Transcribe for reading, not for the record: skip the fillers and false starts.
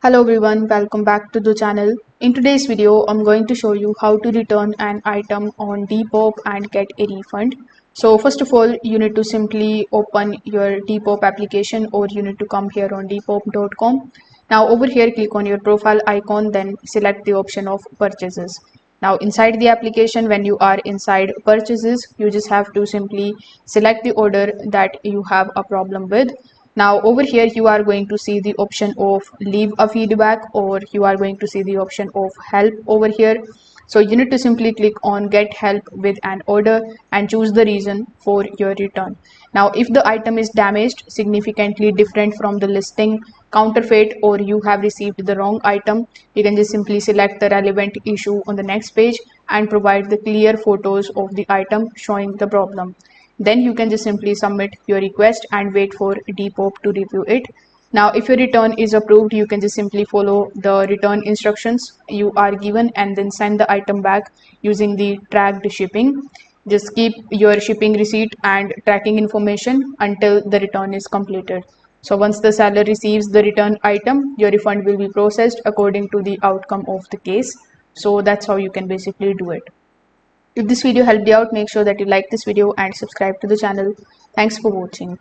Hello everyone, welcome back to the channel. In today's video, I'm going to show you how to return an item on Depop and get a refund. So first of all, you need to simply open your Depop application, or you need to come here on depop.com. Now over here, click on your profile icon, then select the option of purchases. Now inside the application, when you are inside purchases, you just have to simply select the order that you have a problem with. Now over here you are going to see the option of leave a feedback, or you are going to see the option of help over here. So you need to simply click on get help with an order and choose the reason for your return. Now if the item is damaged, significantly different from the listing, counterfeit, or you have received the wrong item, you can just simply select the relevant issue on the next page and provide the clear photos of the item showing the problem. Then you can just simply submit your request and wait for Depop to review it. Now if your return is approved, you can just simply follow the return instructions you are given and then send the item back using the tracked shipping. Just keep your shipping receipt and tracking information until the return is completed. So once the seller receives the return item, your refund will be processed according to the outcome of the case. So that's how you can basically do it. If this video helped you out, make sure that you like this video and subscribe to the channel. Thanks for watching.